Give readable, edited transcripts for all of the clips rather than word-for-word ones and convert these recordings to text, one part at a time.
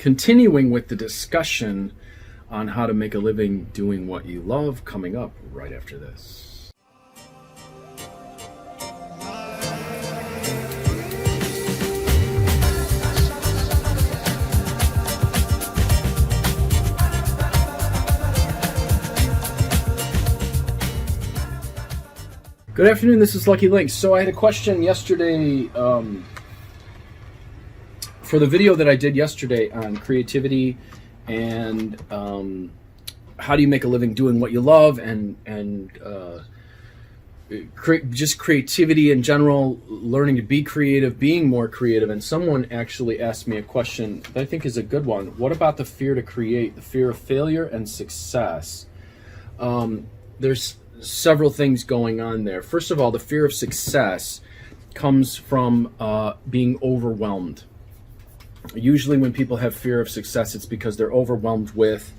continuing with the discussion on how to make a living doing what you love, coming up right after this. Good afternoon, this is Lucky Links. So I had a question yesterday for the video that I did yesterday on creativity and how do you make a living doing what you love, and just creativity in general, learning to be creative, being more creative. And someone actually asked me a question that I think is a good one. What about the fear to create, the fear of failure and success? There's several things going on there. First of all, the fear of success comes from being overwhelmed. Usually when people have fear of success, it's because they're overwhelmed with,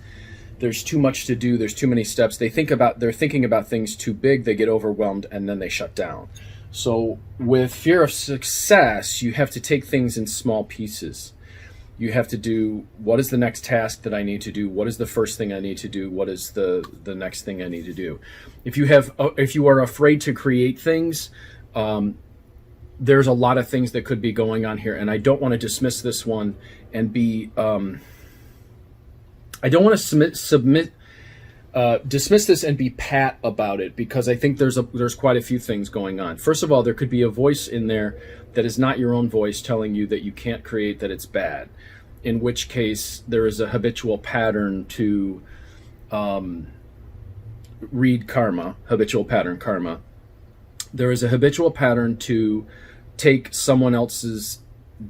there's too much to do, there's too many steps. They're thinking about things too big, they get overwhelmed, and then they shut down. So with fear of success, you have to take things in small pieces. You have to do, what is the next task that I need to do? What is the first thing I need to do? What is the next thing I need to do? If you are afraid to create things, there's a lot of things that could be going on here. And I don't want to dismiss this one and be, I don't want to dismiss this and be pat about it, because I think there's quite a few things going on. First of all, there could be a voice in there that is not your own voice telling you that you can't create, that it's bad, in which case there is a habitual pattern to read karma, habitual pattern karma. There is a habitual pattern to take someone else's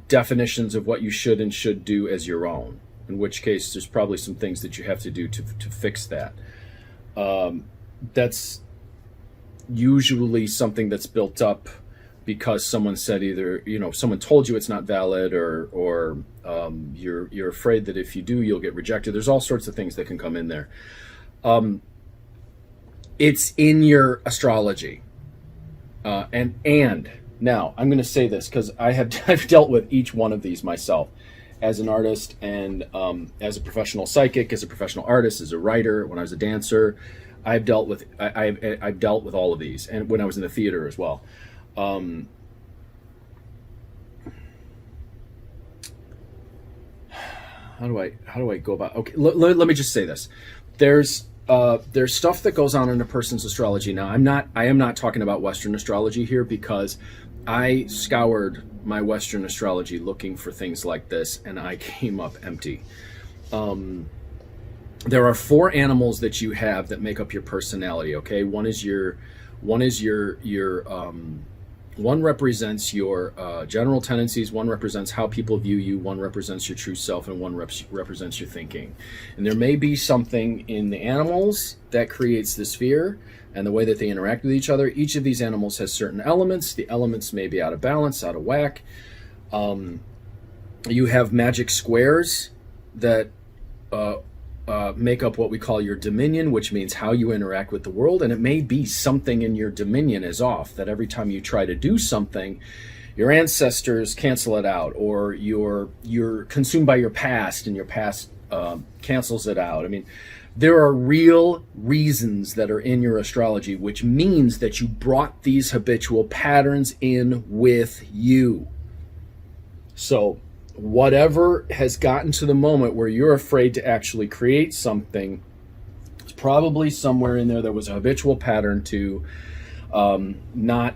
definitions of what you should and should do as your own, in which case there's probably some things that you have to do to fix that. That's usually something that's built up because someone said either, someone told you it's not valid, or you're afraid that if you do, you'll get rejected. There's all sorts of things that can come in there. It's in your astrology. And now I'm going to say this because I've dealt with each one of these myself as an artist and as a professional psychic, as a professional artist, as a writer, when I was a dancer. I've dealt with all of these, and when I was in the theater as well. How do I go about? Okay, let me just say this. There's stuff that goes on in a person's astrology. Now, I am not talking about Western astrology here, because I scoured my Western astrology looking for things like this, and I came up empty. There are 4 animals that you have that make up your personality. Okay, one represents your general tendencies, one represents how people view you, one represents your true self, and one represents your thinking. And there may be something in the animals that creates this fear and the way that they interact with each other. Each of these animals has certain elements. The elements may be out of balance, out of whack. You have magic squares that make up what we call your dominion, which means how you interact with the world. And it may be something in your dominion is off, that every time you try to do something, your ancestors cancel it out, or you're consumed by your past, and your past cancels it out. I mean, there are real reasons that are in your astrology, which means that you brought these habitual patterns in with you. So whatever has gotten to the moment where you're afraid to actually create something, it's probably somewhere in there was a habitual pattern to not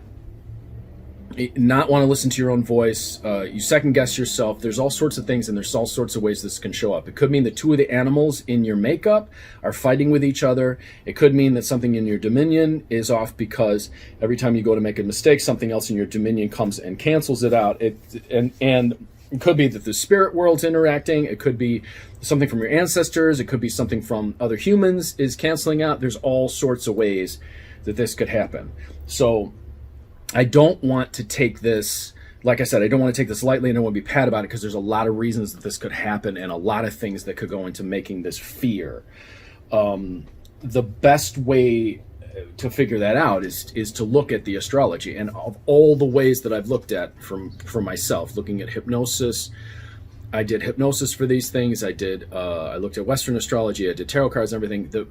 want to listen to your own voice. You second guess yourself. There's all sorts of things, and there's all sorts of ways this can show up. It could mean that 2 of the animals in your makeup are fighting with each other. It could mean that something in your dominion is off because every time you go to make a mistake, something else in your dominion comes and cancels it out. And it could be that the spirit world's interacting. It could be something from your ancestors. It could be something from other humans is canceling out. There's all sorts of ways that this could happen. So I don't want to take this, like I said, I don't want to take this lightly, and I don't want to be pat about it, because there's a lot of reasons that this could happen and a lot of things that could go into making this fear. The best way to figure that out is to look at the astrology. And of all the ways that I've looked at for myself, looking at hypnosis, I did hypnosis for these things. I looked at Western astrology. I did tarot cards and everything. The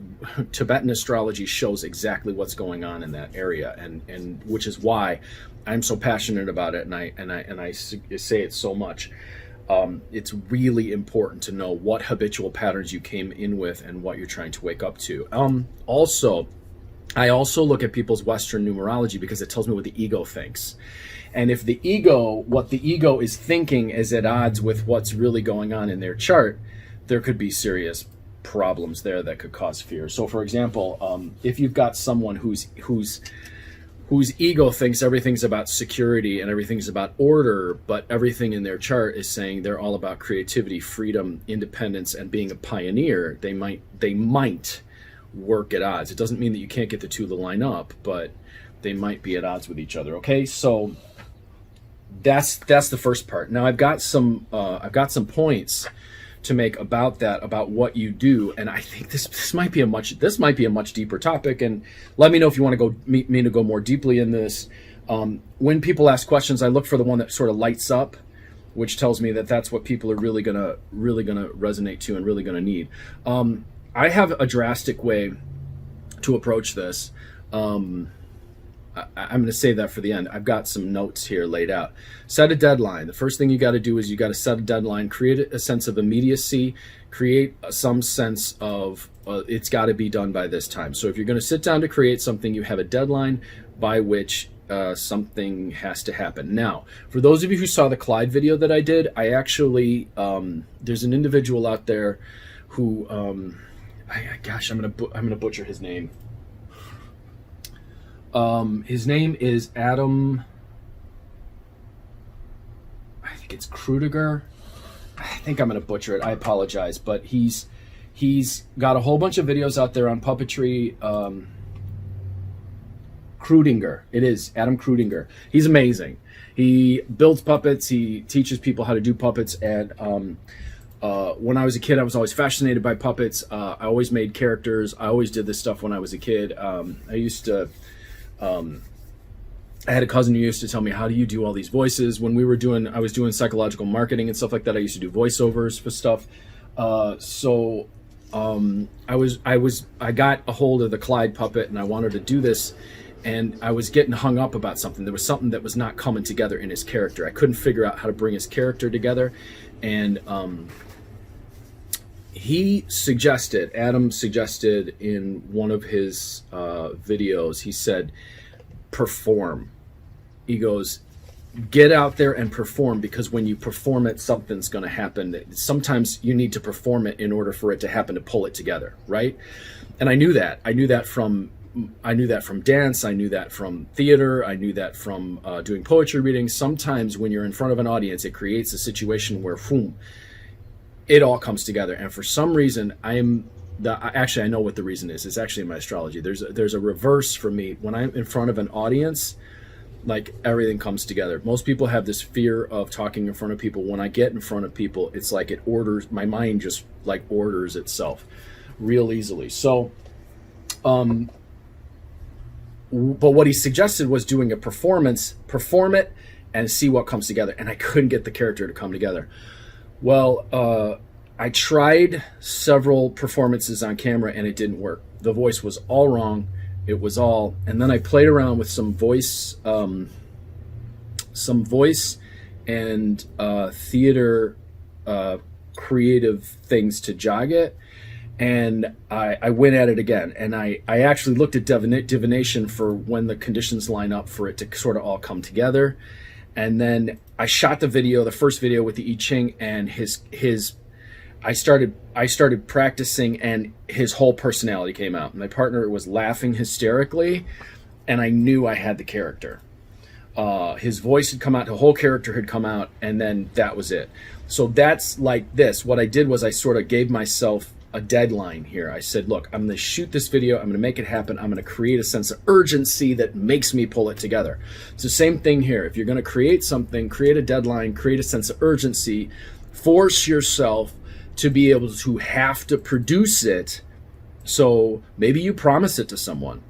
Tibetan astrology shows exactly what's going on in that area, and which is why I'm so passionate about it. And I say it so much. It's really important to know what habitual patterns you came in with and what you're trying to wake up to. I also look at people's Western numerology because it tells me what the ego thinks. And if what the ego is thinking is at odds with what's really going on in their chart, there could be serious problems there that could cause fear. So for example, if you've got someone whose ego thinks everything's about security and everything's about order, but everything in their chart is saying they're all about creativity, freedom, independence, and being a pioneer, they might work at odds. It doesn't mean that you can't get the two to line up, but they might be at odds with each other. Okay, so that's the first part. Now I've got some points to make about that, about what you do, and I think this might be a much deeper topic. And let me know if you want to go me to go more deeply in this. When people ask questions, I look for the one that sort of lights up, which tells me that that's what people are really gonna resonate to and really gonna need. I have a drastic way to approach this. I'm going to save that for the end. I've got some notes here laid out. Set a deadline. The first thing you got to do is you got to set a deadline, create a sense of immediacy, create some sense of it's got to be done by this time. So if you're going to sit down to create something, you have a deadline by which something has to happen. Now, for those of you who saw the Clyde video that I did, I actually, there's an individual out there who, gosh, I'm going to butcher his name. His name is Adam, I think it's Krudiger. I think I'm going to butcher it. I apologize, but he's got a whole bunch of videos out there on puppetry. Krudinger. It is Adam Krudinger. He's amazing. He builds puppets. He teaches people how to do puppets. And when I was a kid, I was always fascinated by puppets. I always made characters. I always did this stuff when I was a kid. I had a cousin who used to tell me, how do you do all these voices? When I was doing psychological marketing and stuff like that, I used to do voiceovers for stuff. I got a hold of the Clyde puppet and I wanted to do this, and I was getting hung up about something. There was something that was not coming together in his character. I couldn't figure out how to bring his character together. And Adam suggested in one of his videos, he said, perform. He goes, get out there and perform, because when you perform it, something's going to happen. Sometimes you need to perform it in order for it to happen, to pull it together, right? And I knew that from dance. I knew that from theater. I knew that from doing poetry readings. Sometimes when you're in front of an audience, it creates a situation where, it all comes together. And for some reason, actually, I know what the reason is. It's actually in my astrology. There's a reverse for me. When I'm in front of an audience, like, everything comes together. Most people have this fear of talking in front of people. When I get in front of people, it's like my mind just like orders itself real easily. So, but what he suggested was doing a performance, perform it, and see what comes together. And I couldn't get the character to come together. Well, I tried several performances on camera and it didn't work. The voice was all wrong. And then I played around with some voice and theater creative things to jog it. And I went at it again. And I actually looked at divination for when the conditions line up for it to sort of all come together. And then I shot the first video with the I Ching, and I started practicing, and his whole personality came out. My partner was laughing hysterically, and I knew I had the character. His voice had come out, the whole character had come out, and then that was it. So that's like this. What I did was I sort of gave myself a deadline here. I said, look, I'm going to shoot this video. I'm going to make it happen. I'm going to create a sense of urgency that makes me pull it together. It's the same thing here. If you're going to create something, create a deadline, create a sense of urgency, force yourself to be able to have to produce it. So maybe you promise it to someone.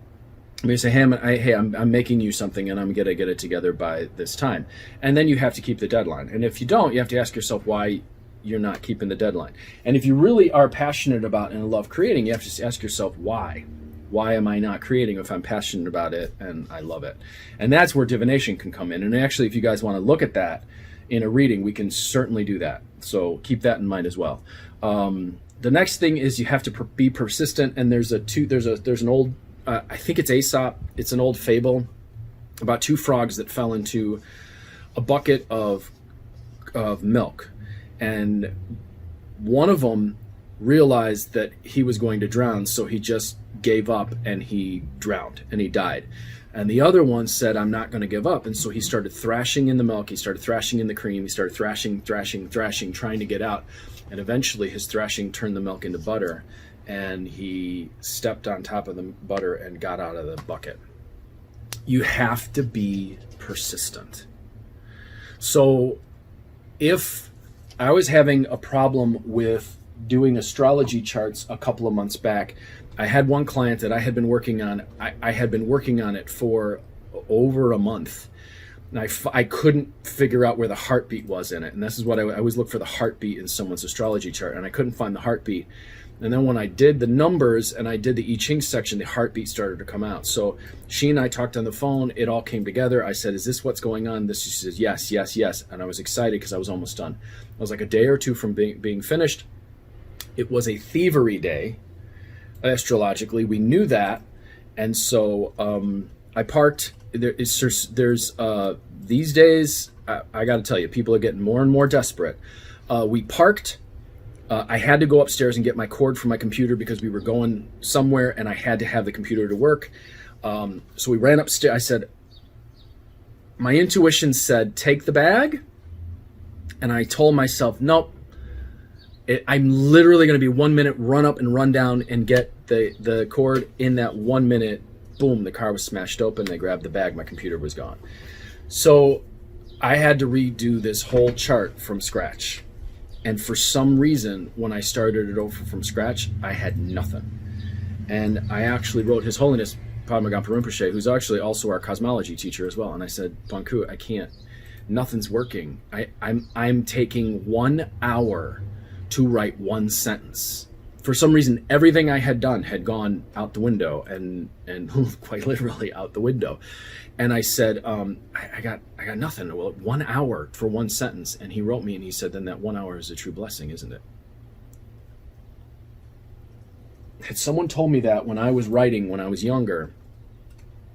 Maybe say, hey, I'm making you something and I'm going to get it together by this time. And then you have to keep the deadline. And if you don't, you have to ask yourself why you're not keeping the deadline. And if you really are passionate about and love creating, you have to ask yourself why. Why am I not creating if I'm passionate about it and I love it? And that's where divination can come in. And actually, if you guys want to look at that in a reading, we can certainly do that. So keep that in mind as well. The next thing is you have to be persistent. And there's an old, I think it's Aesop. It's an old fable about two frogs that fell into a bucket of milk, and one of them realized that he was going to drown, so he just gave up and he drowned and he died. And the other one said, I'm not going to give up. And so he started thrashing in the milk, he started thrashing in the cream, he started thrashing, trying to get out. And eventually his thrashing turned the milk into butter, and he stepped on top of the butter and got out of the bucket. You have to be persistent. So if I was having a problem with doing astrology charts a couple of months back, I had one client that I had been working on. I had been working on it for over a month. And I couldn't figure out where the heartbeat was in it. And this is what I always look for, the heartbeat in someone's astrology chart. And I couldn't find the heartbeat. And then when I did the numbers and I did the I Ching section, the heartbeat started to come out. So she and I talked on the phone. It all came together. I said, is this what's going on? She says, yes, yes, yes. And I was excited because I was almost done. I was like a day or two from being finished. It was a thievery day, astrologically. We knew that. And so I parked. There's these days, I got to tell you, people are getting more and more desperate. We parked. I had to go upstairs and get my cord from my computer because we were going somewhere and I had to have the computer to work. So we ran upstairs. I said, my intuition said, take the bag. And I told myself, nope, I'm literally going to be 1 minute, run up and run down and get the cord. In that 1 minute, boom, the car was smashed open. They grabbed the bag. My computer was gone. So I had to redo this whole chart from scratch. And for some reason, when I started it over from scratch, I had nothing. And I actually wrote His Holiness Padma Gampa Rinpoche, who's actually also our cosmology teacher as well. And I said, Bonku, I can't. Nothing's working. I'm taking 1 hour to write one sentence. For some reason, everything I had done had gone out the window, and quite literally out the window. And I said, I got nothing. Well, 1 hour for one sentence. And he wrote me and he said, then that 1 hour is a true blessing, isn't it? Had someone told me that when I was writing, when I was younger,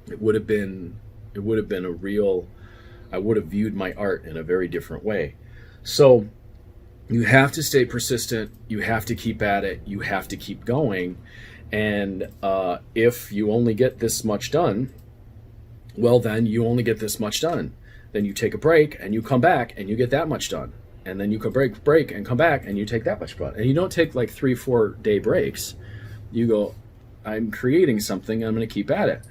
it would have been a real, I would have viewed my art in a very different way. So you have to stay persistent. You have to keep at it. You have to keep going. And if you only get this much done, well, then you only get this much done. Then you take a break and you come back and you get that much done. And then you can break and come back and you take that much done. And you don't take like 3-4 day breaks. You go, I'm creating something. I'm going to keep at it.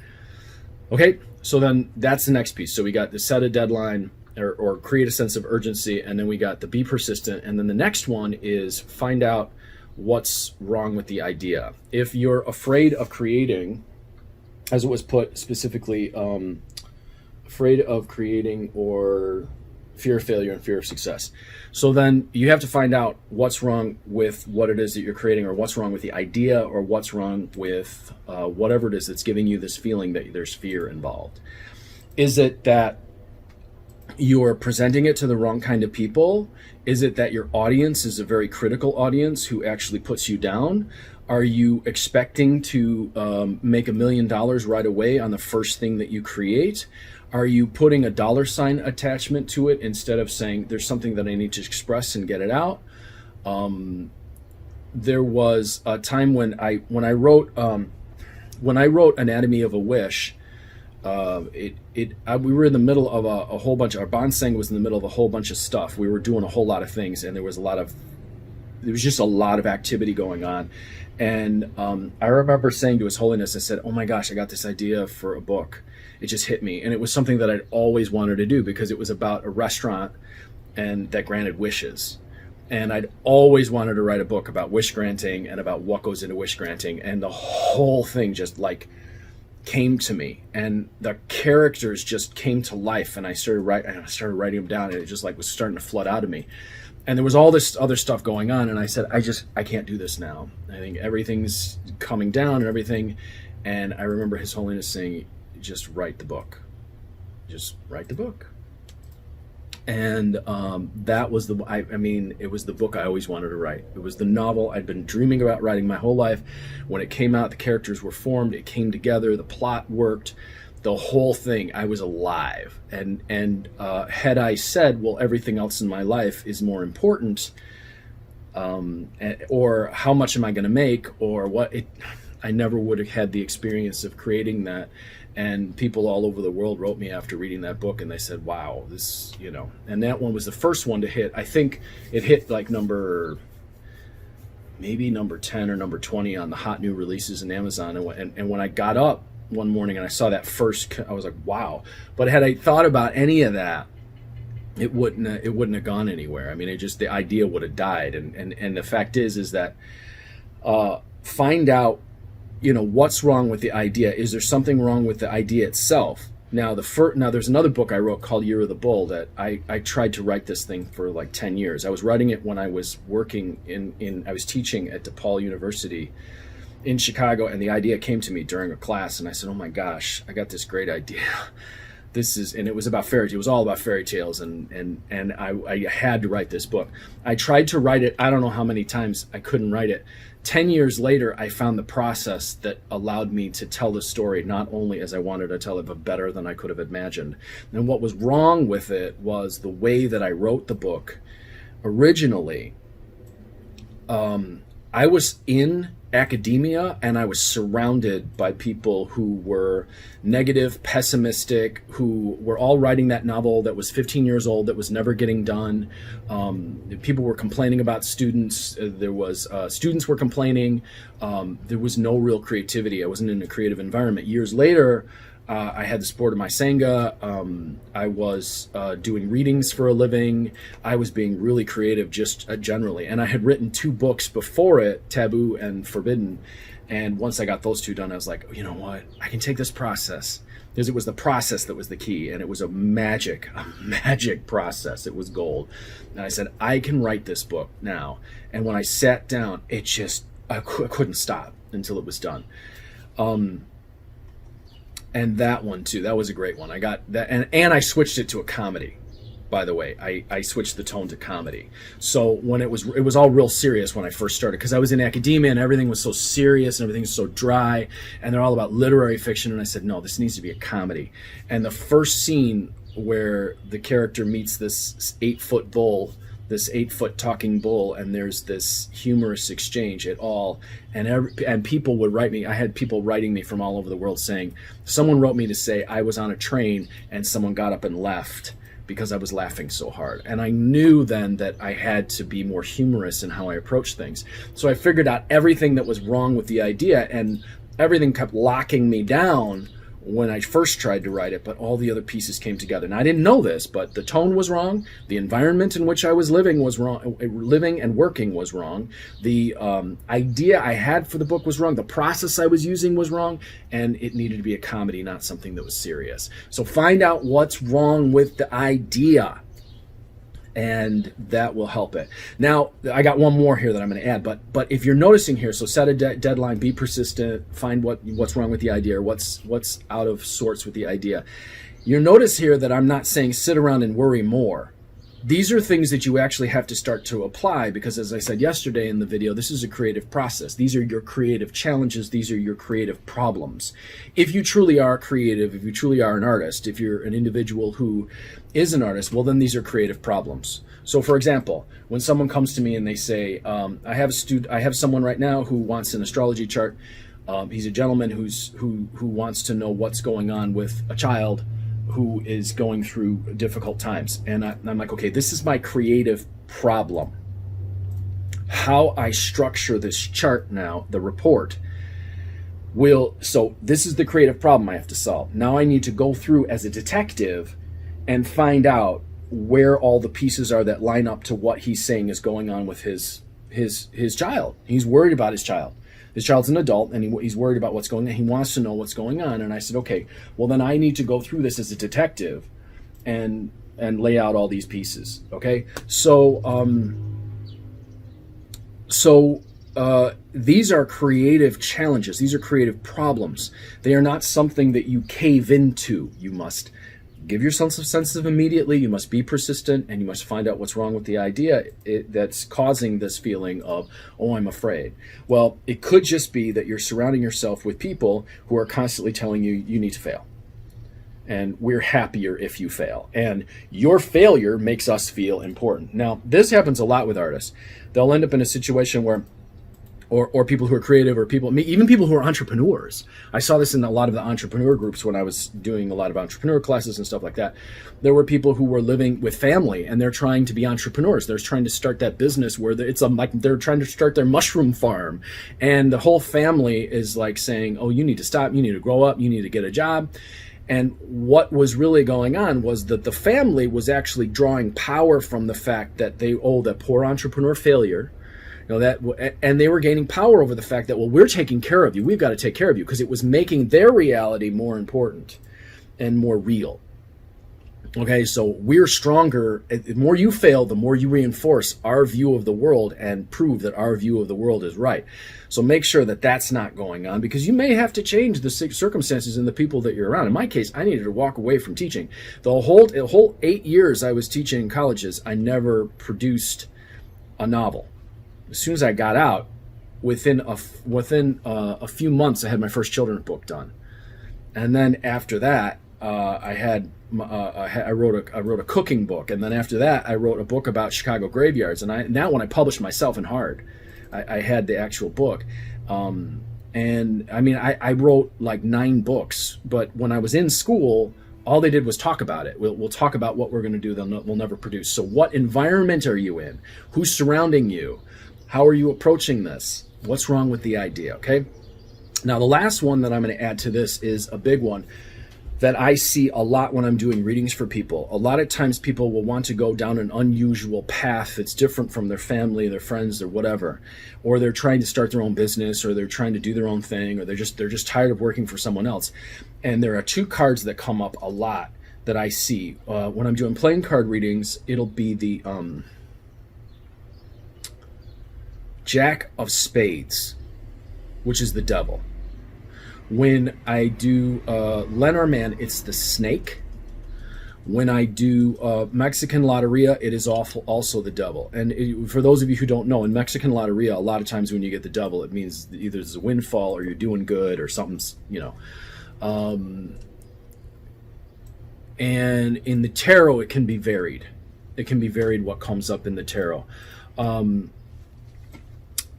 Okay, so then that's the next piece. So we got the set a deadline or create a sense of urgency. And then we got the be persistent. And then the next one is find out what's wrong with the idea. If you're afraid of creating, as it was put specifically, afraid of creating or fear of failure and fear of success. So then you have to find out what's wrong with what it is that you're creating, or what's wrong with the idea, or what's wrong with whatever it is that's giving you this feeling that there's fear involved. Is it that you're presenting it to the wrong kind of people? Is it that your audience is a very critical audience who actually puts you down? Are you expecting to make $1 million right away on the first thing that you create? Are you putting a dollar sign attachment to it instead of saying there's something that I need to express and get it out? There was a time when I wrote Anatomy of a Wish. We were in the middle of a whole bunch. Our bonsang was in the middle of a whole bunch of stuff. We were doing a whole lot of things, and there was just a lot of activity going on. And I remember saying to His Holiness, I said, oh my gosh, I got this idea for a book. It just hit me. And it was something that I'd always wanted to do because it was about a restaurant and that granted wishes. And I'd always wanted to write a book about wish granting and about what goes into wish granting. And the whole thing just like came to me, and the characters just came to life. And I started writing them down, and it just like was starting to flood out of me. And there was all this other stuff going on, and I said, I can't do this now. I think everything's coming down and everything. And I remember His Holiness saying, just write the book. Just write the book. And that was it was the book I always wanted to write. It was the novel I'd been dreaming about writing my whole life. When it came out, the characters were formed, it came together, the plot worked, the whole thing, I was alive. And had I said, well, everything else in my life is more important, or how much am I going to make, or what, I never would have had the experience of creating that. And people all over the world wrote me after reading that book, and they said, wow, this, and that one was the first one to hit. I think it hit like maybe number 10 or number 20 on the hot new releases in Amazon. And when I got up one morning and I saw that first, I was like, wow. But had I thought about any of that, it wouldn't have gone anywhere. I mean, the idea would have died. And the fact is that find out, what's wrong with the idea. Is there something wrong with the idea itself? Now, there's another book I wrote called Year of the Bull that I tried to write this thing for like 10 years. I was writing it when I was working I was teaching at DePaul University in Chicago, and the idea came to me during a class, and I said, oh my gosh, I got this great idea. And it was about fairy tales. It was all about fairy tales, and I had to write this book. I tried to write it, I don't know how many times, I couldn't write it. 10 years later, I found the process that allowed me to tell the story not only as I wanted to tell it, but better than I could have imagined. And what was wrong with it was the way that I wrote the book. Originally, I was in academia, and I was surrounded by people who were negative, pessimistic, who were all writing that novel that was 15 years old, that was never getting done. People were complaining about students. Students were complaining. There was no real creativity. I wasn't in a creative environment. Years later, I had the support of my Sangha. I was doing readings for a living. I was being really creative just generally. And I had written 2 books before it, Taboo and Forbidden. And once I got those 2 done, I was like, you know what? I can take this process. Because it was the process that was the key. And it was a magic process. It was gold. And I said, I can write this book now. And when I sat down, I couldn't stop until it was done. And that one too, that was a great one. I got that, and I switched it to a comedy, by the way. I switched the tone to comedy. So when it was all real serious when I first started, because I was in academia and everything was so serious and everything was so dry, and they're all about literary fiction, and I said, no, this needs to be a comedy. And the first scene where the character meets this 8-foot bull, this 8-foot talking bull, and there's this humorous exchange at all, and people would write me. I had people writing me from all over the world saying, someone wrote me to say I was on a train and someone got up and left because I was laughing so hard. And I knew then that I had to be more humorous in how I approach things. So I figured out everything that was wrong with the idea, and everything kept locking me down when I first tried to write it, but all the other pieces came together. And I didn't know this, but the tone was wrong. The environment in which I was living was wrong. Living and working was wrong. The idea I had for the book was wrong. The process I was using was wrong. And it needed to be a comedy, not something that was serious. So find out what's wrong with the idea, and that will help it. Now, I got one more here that I'm going to add, but if you're noticing here, so set a deadline, be persistent, find what's wrong with the idea, or what's out of sorts with the idea. You'll notice here that I'm not saying sit around and worry more. These are things that you actually have to start to apply, because as I said yesterday in the video, this is a creative process. These are your creative challenges. These are your creative problems. If you truly are creative, if you truly are an artist, if you're an individual who is an artist, well, then these are creative problems. So for example, when someone comes to me and they say, I have someone right now who wants an astrology chart. He's a gentleman who wants to know what's going on with a child who is going through difficult times. And I'm like, okay, this is my creative problem. How I structure this chart now, the report, so this is the creative problem I have to solve. Now I need to go through as a detective and find out where all the pieces are that line up to what he's saying is going on with his child. He's worried about his child. His child's an adult, and he's worried about what's going on. He wants to know what's going on. And I said, okay, well, then I need to go through this as a detective and and lay out all these pieces. Okay, so these are creative challenges. These are creative problems. They are not something that you cave into. You must give yourself some sense of immediately. You must be persistent, and you must find out what's wrong with the idea that's causing this feeling of, oh, I'm afraid. Well, it could just be that you're surrounding yourself with people who are constantly telling you you need to fail. And we're happier if you fail. And your failure makes us feel important. Now, this happens a lot with artists. They'll end up in a situation where or people who are creative, or even people who are entrepreneurs. I saw this in a lot of the entrepreneur groups when I was doing a lot of entrepreneur classes and stuff like that. There were people who were living with family, and they're trying to be entrepreneurs. They're trying to start that business where it's like they're trying to start their mushroom farm, and the whole family is like saying, "Oh, you need to stop. You need to grow up. You need to get a job." And what was really going on was that the family was actually drawing power from the fact that that poor entrepreneur failure. And they were gaining power over the fact that, well, we're taking care of you. We've got to take care of you, because it was making their reality more important and more real. Okay, so we're stronger. The more you fail, the more you reinforce our view of the world and prove that our view of the world is right. So make sure that that's not going on, because you may have to change the circumstances and the people that you're around. In my case, I needed to walk away from teaching. The whole 8 years I was teaching in colleges, I never produced a novel. As soon as I got out, within a few months, I had my first children's book done, and then after that, I wrote a cooking book, and then after that, I wrote a book about Chicago graveyards. And now, when I published myself in hard, I had the actual book, and I mean, I wrote like 9 books. But when I was in school, all they did was talk about it. We'll talk about what we're going to do. We'll never produce. So, what environment are you in? Who's surrounding you? How are you approaching this? What's wrong with the idea, okay? Now, the last one that I'm going to add to this is a big one that I see a lot when I'm doing readings for people. A lot of times people will want to go down an unusual path that's different from their family, their friends, or whatever. Or they're trying to start their own business, or they're trying to do their own thing, or they're just tired of working for someone else. And there are 2 cards that come up a lot that I see. When I'm doing playing card readings, it'll be the Jack of Spades, which is the devil. When I do Lenormand, it's the snake. When I do Mexican Loteria, it is also the devil. And for those of you who don't know, in Mexican Loteria, a lot of times when you get the devil, it means either it's a windfall, or you're doing good, or something's, and in the tarot, it can be varied. It can be varied what comes up in the tarot.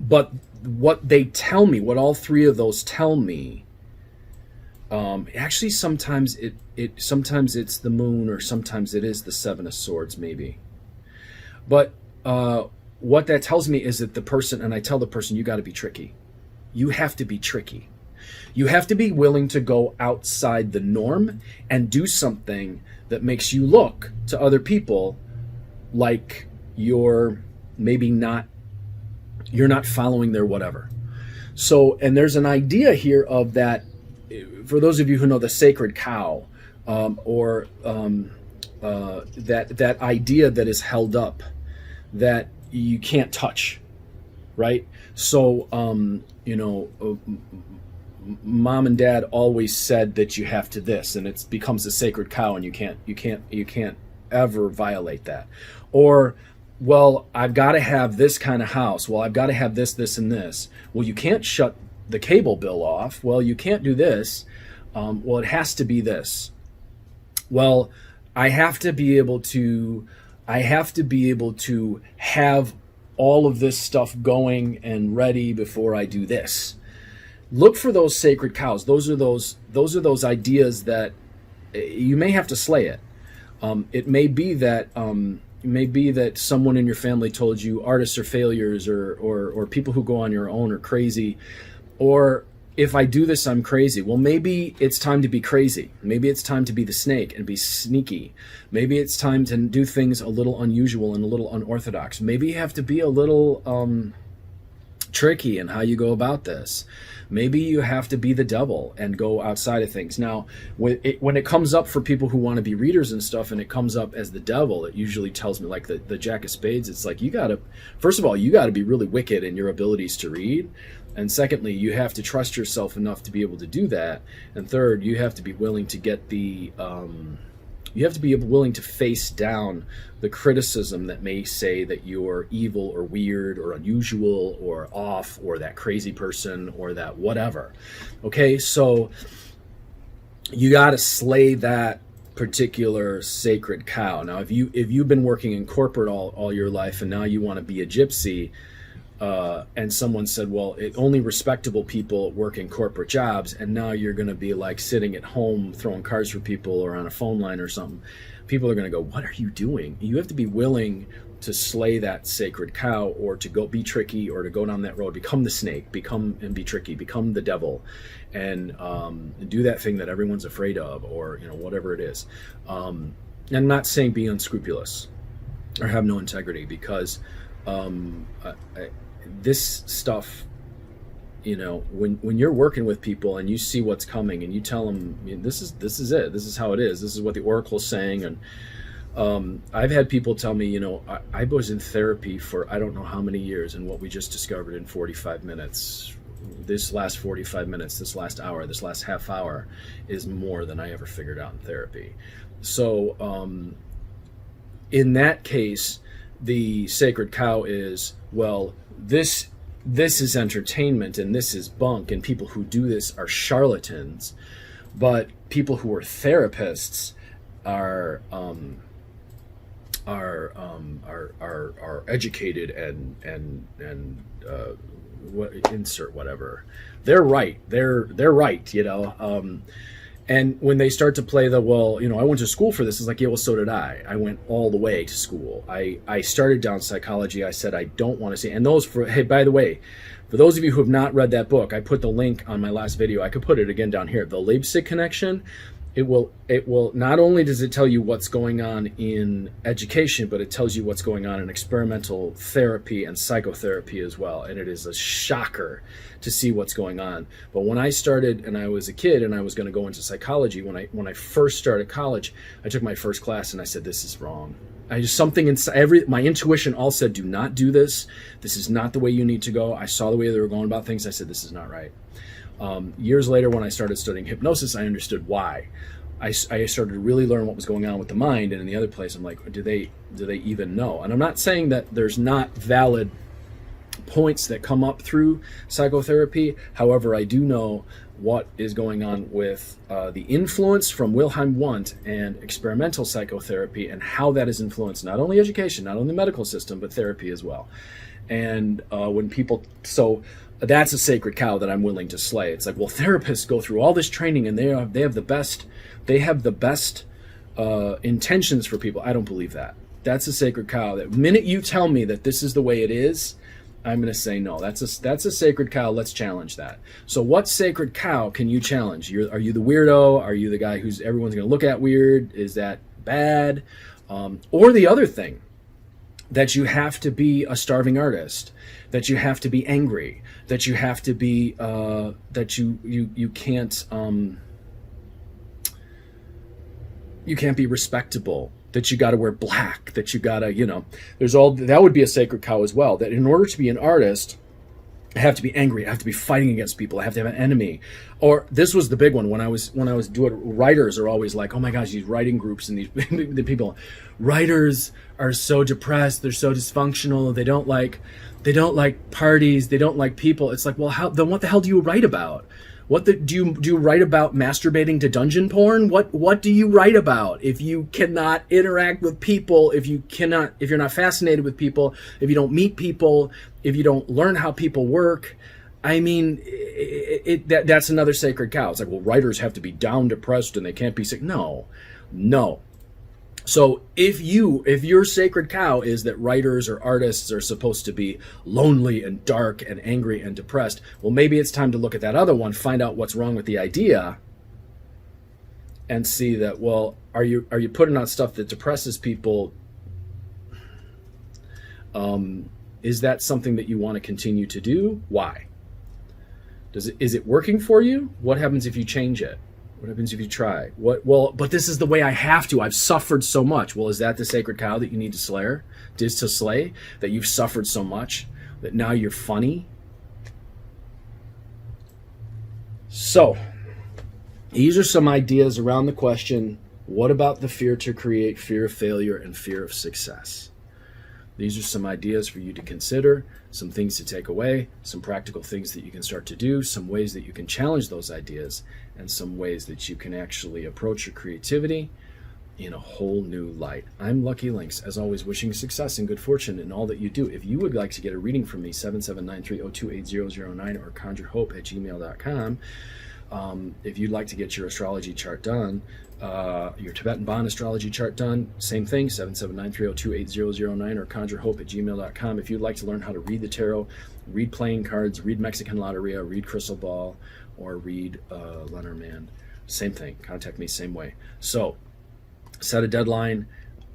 But what they tell me, what all 3 of those tell me, actually sometimes sometimes it's the moon, or sometimes it is the 7 of Swords, maybe. But what that tells me is that the person, and I tell the person, you got to be tricky. You have to be tricky. You have to be willing to go outside the norm and do something that makes you look to other people like you're not following their whatever. So, and there's an idea here of that, for those of you who know the sacred cow, or that idea that is held up that you can't touch, right? So, mom and dad always said that you have to this, and it becomes a sacred cow, and you can't ever violate that. Or, well, I've got to have this kind of house. Well, I've got to have this, this, and this. Well, you can't shut the cable bill off. Well, you can't do this. Well, it has to be this. Well, I have to be able to have all of this stuff going and ready before I do this. Look for those sacred cows. Those are those ideas that you may have to slay it. It may be that someone in your family told you artists are failures, or people who go on your own are crazy, or if I do this, I'm crazy. Well, maybe it's time to be crazy. Maybe it's time to be the snake and be sneaky. Maybe it's time to do things a little unusual and a little unorthodox. Maybe you have to be a little tricky in how you go about this. Maybe you have to be the devil and go outside of things. Now, when it comes up for people who want to be readers and stuff, and it comes up as the devil, it usually tells me, like the Jack of Spades, it's like, first of all, you got to be really wicked in your abilities to read. And secondly, you have to trust yourself enough to be able to do that. And third, you have to be willing to get you have to be willing to face down the criticism that may say that you're evil or weird or unusual or off or that crazy person or that whatever. Okay, so you got to slay that particular sacred cow. Now, if you've been working in corporate all your life and now you want to be a gypsy, and someone said, well, only respectable people work in corporate jobs, and now you're going to be like sitting at home throwing cards for people or on a phone line or something, people are going to go, what are you doing? You have to be willing to slay that sacred cow, or to go be tricky, or to go down that road, become the snake, become the devil, and do that thing that everyone's afraid of, or whatever it is. I'm not saying be unscrupulous or have no integrity, because this stuff, when you're working with people and you see what's coming and you tell them, this is it, this is how it is, this is what the oracle's saying. And I've had people tell me, I was in therapy for I don't know how many years, and what we just discovered in 45 minutes, this last 45 minutes, this last hour, this last half hour is more than I ever figured out in therapy. So in that case, the sacred cow is, well, this is entertainment and this is bunk, and people who do this are charlatans, but people who are therapists are educated and insert whatever. They're right. They're right. And when they start to play I went to school for this, it's like, yeah, well, so did I. I went all the way to school. I started down psychology. I said, I don't want to see. And hey, by the way, for those of you who have not read that book, I put the link on my last video. I could put it again down here. The Leipzig Connection. It will not only does it tell you what's going on in education, but it tells you what's going on in experimental therapy and psychotherapy as well. And it is a shocker to see what's going on. But when I started and I was a kid and I was going to go into psychology, when I first started college, I took my first class and I said, this is wrong. Something inside my intuition all said, do not do this. This is not the way you need to go. I saw the way they were going about things. I said, this is not right. Years later, when I started studying hypnosis, I understood why. I started to really learn what was going on with the mind, and in the other place, I'm like, do they even know? And I'm not saying that there's not valid points that come up through psychotherapy. However, I do know what is going on with the influence from Wilhelm Wundt and experimental psychotherapy, and how that has influenced not only education, not only the medical system, but therapy as well. And that's a sacred cow that I'm willing to slay. It's like, well, therapists go through all this training and they have the best intentions for people. I don't believe that. That's a sacred cow. That minute you tell me that this is the way it is, I'm going to say no. That's a sacred cow. Let's challenge that. So what sacred cow can you challenge? Are you the weirdo? Are you the guy who's everyone's going to look at weird? Is that bad? Or the other thing, that you have to be a starving artist, that you have to be angry, that you have to be that you can't be respectable, that you got to wear black, that you got to there's all that would be a sacred cow as well. That in order to be an artist, I have to be angry, I have to be fighting against people, I have to have an enemy. Or this was the big one when I was doing, writers are always like, oh my gosh, these writing groups and these the people, writers are so depressed, they're so dysfunctional, they don't like parties, they don't like people. It's like, well, then what the hell do you write about? Do you write about masturbating to dungeon porn? What do you write about if you cannot interact with people, if you're not fascinated with people, if you don't meet people, if you don't learn how people work? I mean, that's another sacred cow. It's like, well, writers have to be down, depressed, and they can't be sick. No. So if your sacred cow is that writers or artists are supposed to be lonely and dark and angry and depressed, well, maybe it's time to look at that other one, find out what's wrong with the idea, and see that, well, are you putting out stuff that depresses people Is that something that you want to continue to do? Why? Is it working for you? What happens if you change it? What happens if you try? But this is the way I have to. I've suffered so much. Well, is that the sacred cow that you need to slay? That you've suffered so much that now you're funny? So, these are some ideas around the question, what about the fear to create, fear of failure, and fear of success? These are some ideas for you to consider, some things to take away, some practical things that you can start to do, some ways that you can challenge those ideas, and some ways that you can actually approach your creativity in a whole new light. I'm Lucky Links, as always, wishing success and good fortune in all that you do. If you would like to get a reading from me, 779-302-8009 or conjurehope@gmail.com. If you'd like to get your astrology chart done, your Tibetan astrology chart done, same thing, 779-302-8009 or conjurehope@gmail.com. If you'd like to learn how to read the tarot, read playing cards, read Mexican Loteria, read Crystal Ball, or read Lenormand, same thing, contact me same way. So set a deadline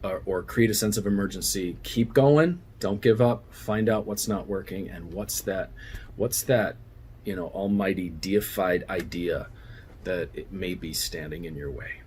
or create a sense of emergency. Keep going, don't give up, find out what's not working and what's that almighty deified idea that it may be standing in your way.